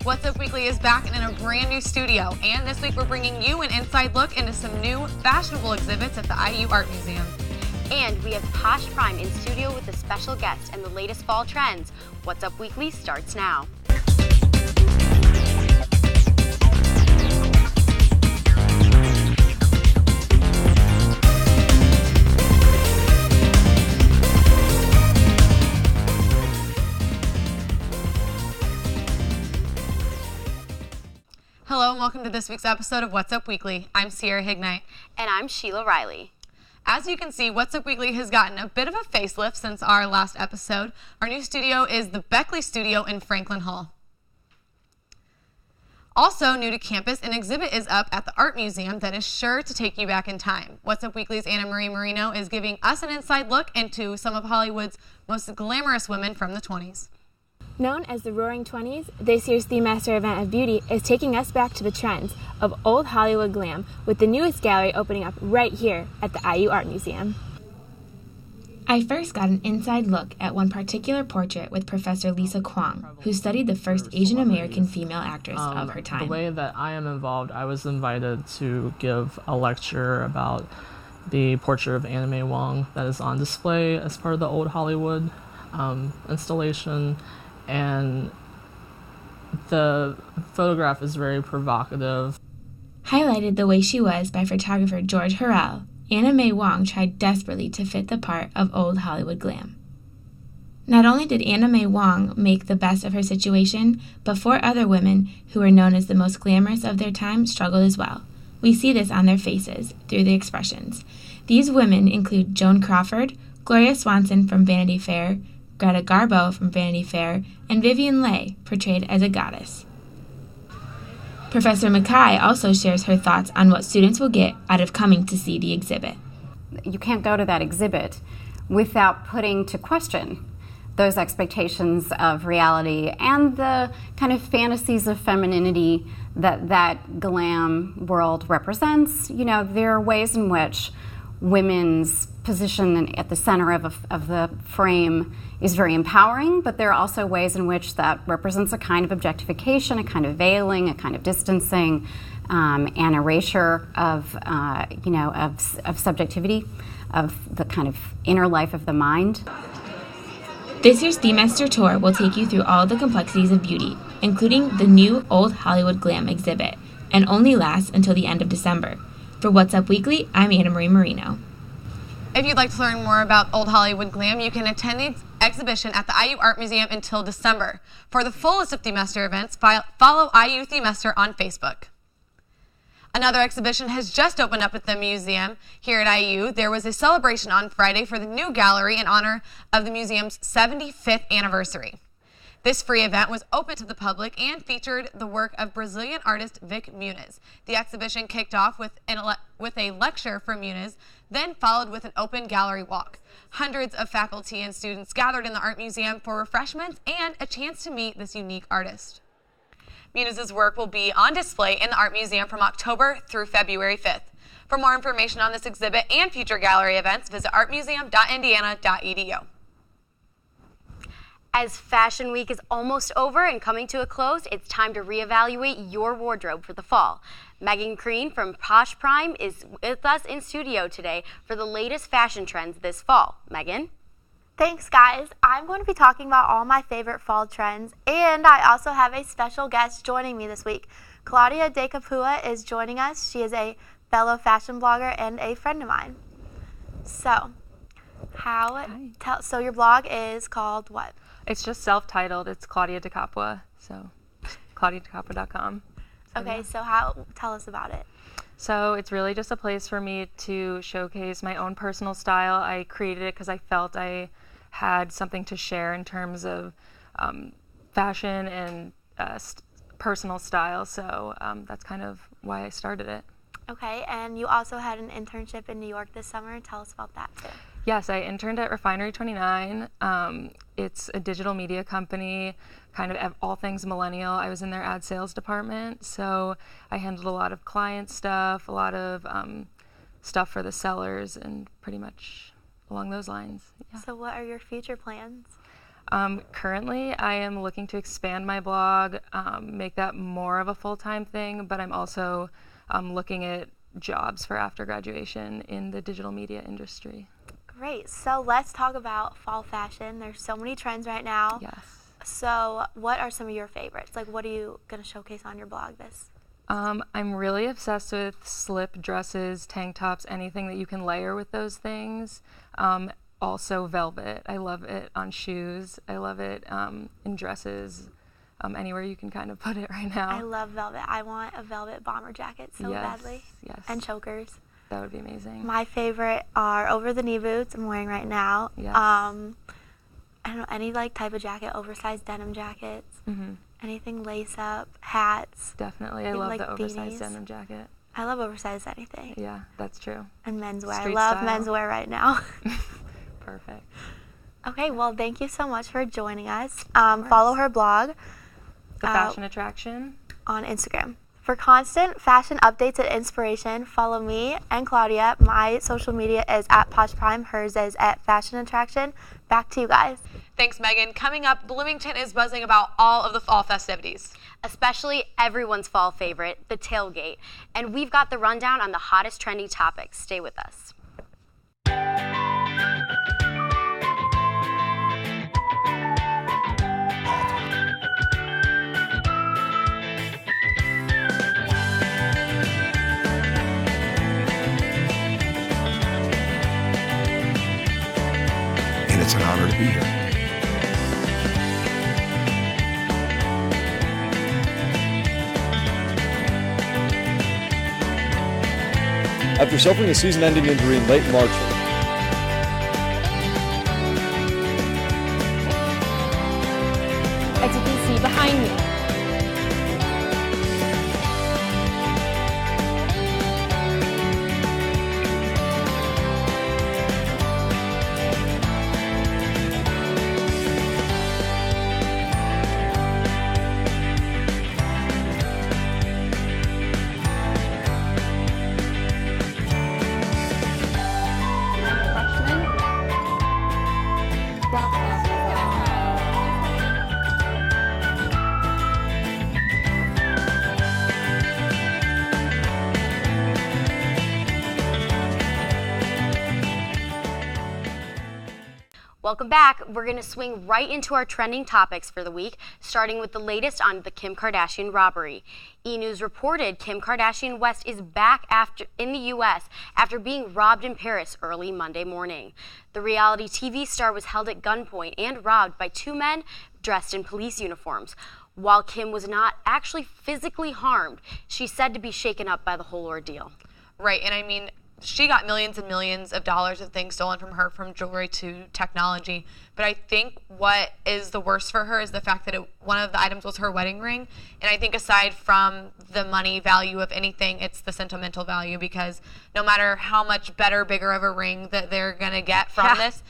What's Up Weekly is back and in a brand new studio, and this week we're bringing you an inside look into some new fashionable exhibits at the IU Art Museum. And we have Posh Prime in studio with a special guest and the latest fall trends. What's Up Weekly starts now. Hello and welcome to this week's episode of What's Up Weekly. I'm Sierra Hignite. And I'm Sheila Riley. As you can see, What's Up Weekly has gotten a bit of a facelift since our last episode. Our new studio is the Beckley Studio in Franklin Hall. Also new to campus, an exhibit is up at the Art Museum that is sure to take you back in time. What's Up Weekly's Anna Marie Marino is giving us an inside look into some of Hollywood's most glamorous women from the 20s. Known as the Roaring '20s, this year's Theme Master event of beauty is taking us back to the trends of old Hollywood glam, with the newest gallery opening up right here at the IU Art Museum. I first got an inside look at one particular portrait with Professor Lisa Kwong, who studied the first Asian American female actress of her time. The way that I am involved, I was invited to give a lecture about the portrait of Anna May Wong that is on display as part of the Old Hollywood installation. And the photograph is very provocative. Highlighted the way she was by photographer George Harrell, Anna May Wong tried desperately to fit the part of old Hollywood glam. Not only did Anna May Wong make the best of her situation, but 4 other women who were known as the most glamorous of their time struggled as well. We see this on their faces, through the expressions. These women include Joan Crawford, Gloria Swanson from Vanity Fair, Greta Garbo from Vanity Fair, and Vivian Leigh, portrayed as a goddess. Professor Mackay also shares her thoughts on what students will get out of coming to see the exhibit. You can't go to that exhibit without putting to question those expectations of reality and the kind of fantasies of femininity that glam world represents. You know, there are ways in which women's position at the center of the frame is very empowering, but there are also ways in which that represents a kind of objectification, a kind of veiling, a kind of distancing, and erasure of subjectivity, of the kind of inner life of the mind. This year's Theme Master Tour will take you through all the complexities of beauty, including the new Old Hollywood Glam exhibit, and only lasts until the end of December. For What's Up Weekly, I'm Anna Marie Marino. If you'd like to learn more about Old Hollywood Glam, you can attend the exhibition at the IU Art Museum until December. For the full list of Theme Master events, follow IU Theme Master on Facebook. Another exhibition has just opened up at the museum here at IU. There was a celebration on Friday for the new gallery in honor of the museum's 75th anniversary. This free event was open to the public and featured the work of Brazilian artist Vic Muniz. The exhibition kicked off with a lecture from Muniz, then followed with an open gallery walk. Hundreds of faculty and students gathered in the art museum for refreshments and a chance to meet this unique artist. Muniz's work will be on display in the art museum from October through February 5th. For more information on this exhibit and future gallery events, visit artmuseum.indiana.edu. As Fashion Week is almost over and coming to a close, it's time to reevaluate your wardrobe for the fall. Megan Crean from Posh Prime is with us in studio today for the latest fashion trends this fall. Megan? Thanks, guys. I'm going to be talking about all my favorite fall trends, and I also have a special guest joining me this week. Claudia De Capua is joining us. She is a fellow fashion blogger and a friend of mine. So, so your blog is called what? It's just self-titled. It's Claudia De Capua, so claudiadecapua.com. Okay, so tell us about it. So it's really just a place for me to showcase my own personal style. I created it because I felt I had something to share in terms of fashion and personal style, so that's kind of why I started it. Okay, and you also had an internship in New York this summer. Tell us about that too. Yes, I interned at Refinery 29. It's a digital media company, kind of all things millennial. I was in their ad sales department, so I handled a lot of client stuff, a lot of stuff for the sellers, and pretty much along those lines. Yeah. So what are your future plans? Currently, I am looking to expand my blog, make that more of a full-time thing, but I'm also looking at jobs for after graduation in the digital media industry. Great. So let's talk about fall fashion. There's so many trends right now. Yes. So what are some of your favorites? Like, what are you going to showcase on your blog this? I'm really obsessed with slip dresses, tank tops, anything that you can layer with those things. Also velvet. I love it on shoes. I love it in dresses. Anywhere you can kind of put it right now. I love velvet. I want a velvet bomber jacket so badly. Yes. And chokers. That would be amazing. My favorite are over-the-knee boots I'm wearing right now. Yes. I don't know, any like type of jacket, oversized denim jackets, anything lace up, hats. Definitely. I even, love like, the oversized beanies. denim jacket. I love oversized anything. Yeah, that's true. And menswear. Street I love style. menswear right now. Perfect. Okay, well, thank you so much for joining us. Follow her blog The Fashion Attraction. on Instagram. For constant fashion updates and inspiration, follow me and Claudia. My social media is at Posh Prime. Hers is at Fashion Attraction. Back to you guys. Thanks, Megan. Coming up, Bloomington is buzzing about all of the fall festivities. Especially everyone's fall favorite, the tailgate. And we've got the rundown on the hottest trending topics. Stay with us. And it's an honor to be here. After suffering a season-ending injury in late March, as you can see behind me. Welcome back. We're going to swing right into our trending topics for the week, starting with the latest on the Kim Kardashian robbery. E! News reported Kim Kardashian West is back in the U.S. after being robbed in Paris early Monday morning. The reality TV star was held at gunpoint and robbed by two men dressed in police uniforms. While Kim was not actually physically harmed, she's said to be shaken up by the whole ordeal. Right, and I mean, she got millions and millions of dollars of things stolen from her, from jewelry to technology. But I think what is the worst for her is the fact that one of the items was her wedding ring. And I think aside from the money value of anything, it's the sentimental value, because no matter how much better, bigger of a ring that they're going to get from this,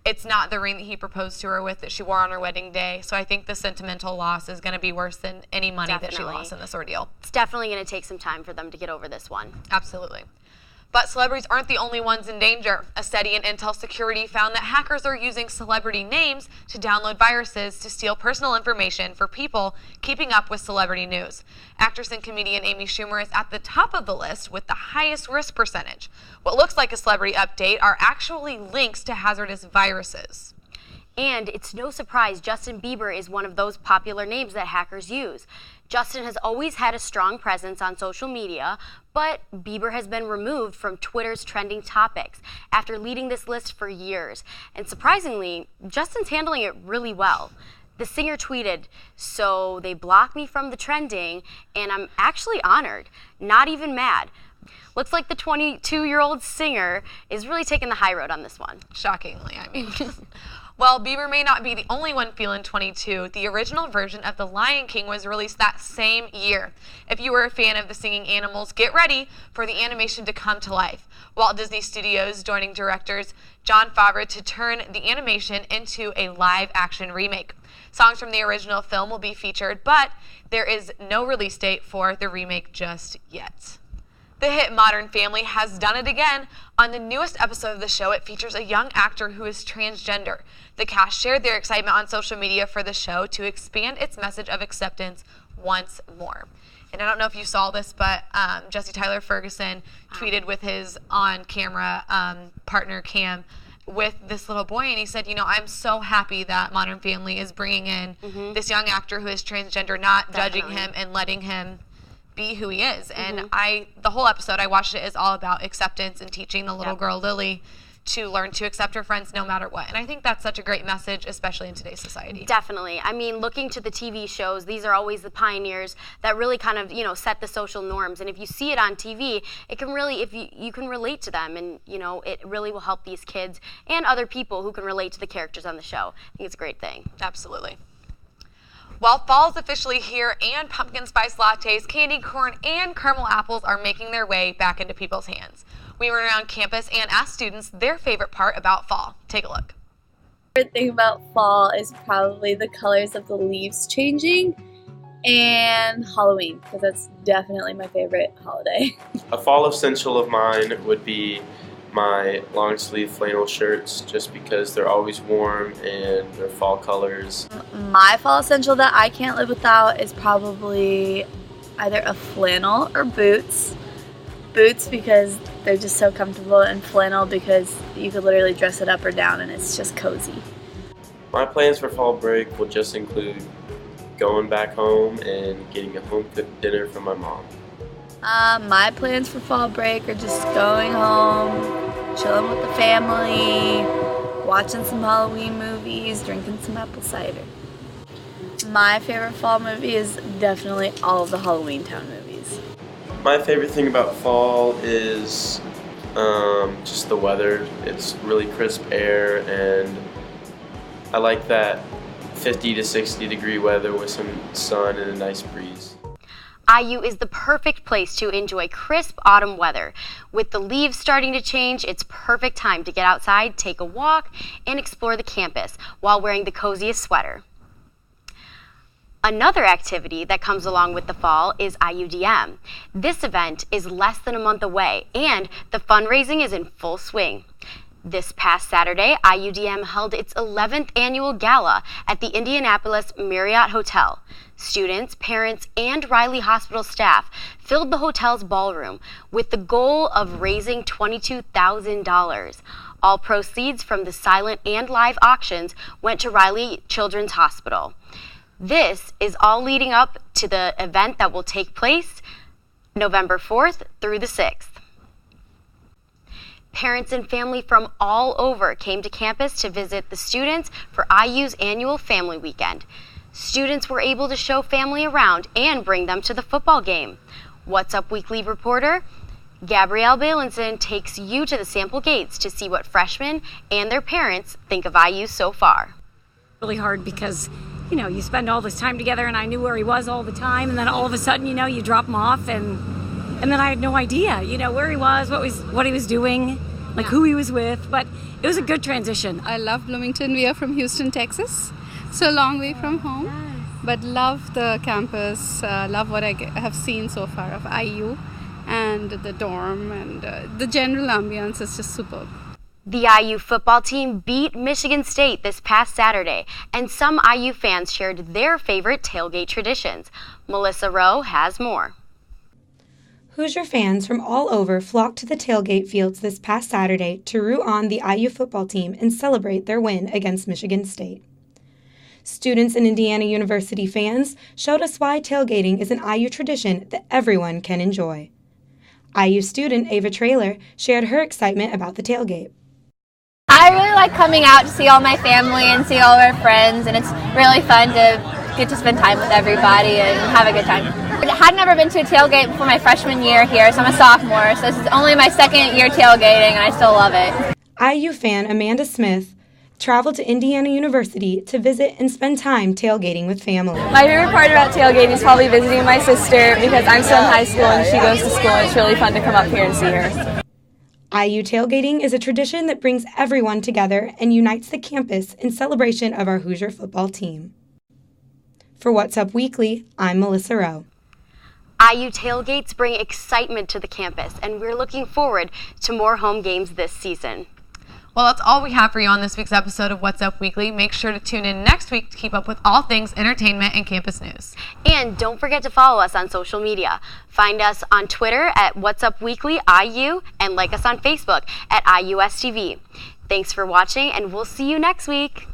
it's not the ring that he proposed to her with that she wore on her wedding day. So I think the sentimental loss is going to be worse than any money that she lost in this ordeal. It's definitely going to take some time for them to get over this one. Absolutely. But celebrities aren't the only ones in danger. A study in Intel Security found that hackers are using celebrity names to download viruses to steal personal information for people keeping up with celebrity news. Actress and comedian Amy Schumer is at the top of the list with the highest risk percentage. What looks like a celebrity update are actually links to hazardous viruses. And it's no surprise Justin Bieber is one of those popular names that hackers use. Justin has always had a strong presence on social media, but Bieber has been removed from Twitter's trending topics after leading this list for years. And surprisingly, Justin's handling it really well. The singer tweeted, "So they blocked me from the trending, and I'm actually honored, not even mad." Looks like the 22-year-old singer is really taking the high road on this one. Shockingly, I mean. Well, Bieber may not be the only one feeling 22. The original version of The Lion King was released that same year. If you were a fan of the singing animals, get ready for the animation to come to life. Walt Disney Studios joining directors Jon Favreau to turn the animation into a live-action remake. Songs from the original film will be featured, but there is no release date for the remake just yet. The hit Modern Family has done it again. On the newest episode of the show, it features a young actor who is transgender. The cast shared their excitement on social media for the show to expand its message of acceptance once more. And I don't know if you saw this, but Jesse Tyler Ferguson tweeted with his on-camera partner, Cam, with this little boy, and he said, I'm so happy that Modern Family is bringing in this young actor who is transgender, not judging him and letting him be who he is. And the whole episode I watched it is all about acceptance and teaching the little girl Lily to learn to accept her friends no matter what. And I think that's such a great message, especially in today's society. Definitely. I mean, looking to the TV shows, these are always the pioneers that really kind of, set the social norms. And if you see it on TV, it can really, if you can relate to them, and, it really will help these kids and other people who can relate to the characters on the show. I think it's a great thing. Absolutely. Well, fall's officially here, and pumpkin spice lattes, candy corn, and caramel apples are making their way back into people's hands. We went around campus and asked students their favorite part about fall. Take a look. My favorite thing about fall is probably the colors of the leaves changing, and Halloween, because that's definitely my favorite holiday. A fall essential of mine would be my long sleeve flannel shirts, just because they're always warm and they're fall colors. My fall essential that I can't live without is probably either a flannel or boots. Boots because they're just so comfortable, and flannel because you could literally dress it up or down and it's just cozy. My plans for fall break will just include going back home and getting a home cooked dinner from my mom. My plans for fall break are just going home, chilling with the family, watching some Halloween movies, drinking some apple cider. My favorite fall movie is definitely all of the Halloween Town movies. My favorite thing about fall is just the weather. It's really crisp air, and I like that 50 to 60 degree weather with some sun and a nice breeze. IU is the perfect place to enjoy crisp autumn weather. With the leaves starting to change, it's perfect time to get outside, take a walk, and explore the campus while wearing the coziest sweater. Another activity that comes along with the fall is IUDM. This event is less than a month away, and the fundraising is in full swing. This past Saturday, IUDM held its 11th annual gala at the Indianapolis Marriott Hotel. Students, parents, and Riley Hospital staff filled the hotel's ballroom with the goal of raising $22,000. All proceeds from the silent and live auctions went to Riley Children's Hospital. This is all leading up to the event that will take place November 4th through the 6th. Parents and family from all over came to campus to visit the students for IU's annual Family Weekend. Students were able to show family around and bring them to the football game. What's Up Weekly reporter Gabrielle Balinson takes you to the sample gates to see what freshmen and their parents think of IU so far. Really hard because you spend all this time together, and I knew where he was all the time, and then all of a sudden, you drop him off, and then I had no idea, where he was, what he was doing, who he was with, but it was a good transition. I love Bloomington. We are from Houston, Texas, so a long way from home, but love the campus, love what I have seen so far of IU, and the dorm, and the general ambiance is just superb. The IU football team beat Michigan State this past Saturday, and some IU fans shared their favorite tailgate traditions. Melissa Rowe has more. Hoosier fans from all over flocked to the tailgate fields this past Saturday to root on the IU football team and celebrate their win against Michigan State. Students and Indiana University fans showed us why tailgating is an IU tradition that everyone can enjoy. IU student Ava Traylor shared her excitement about the tailgate. I really like coming out to see all my family and see all of our friends, and it's really fun to get to spend time with everybody and have a good time. I had never been to a tailgate before my freshman year here, so I'm a sophomore, so this is only my second year tailgating, and I still love it. IU fan Amanda Smith traveled to Indiana University to visit and spend time tailgating with family. My favorite part about tailgating is probably visiting my sister, because I'm still in high school and she goes to school, and it's really fun to come up here and see her. IU tailgating is a tradition that brings everyone together and unites the campus in celebration of our Hoosier football team. For What's Up Weekly, I'm Melissa Rowe. IU tailgates bring excitement to the campus, and we're looking forward to more home games this season. Well, that's all we have for you on this week's episode of What's Up Weekly. Make sure to tune in next week to keep up with all things entertainment and campus news. And don't forget to follow us on social media. Find us on Twitter at What's Up Weekly IU and like us on Facebook at IUSTV. Thanks for watching, and we'll see you next week.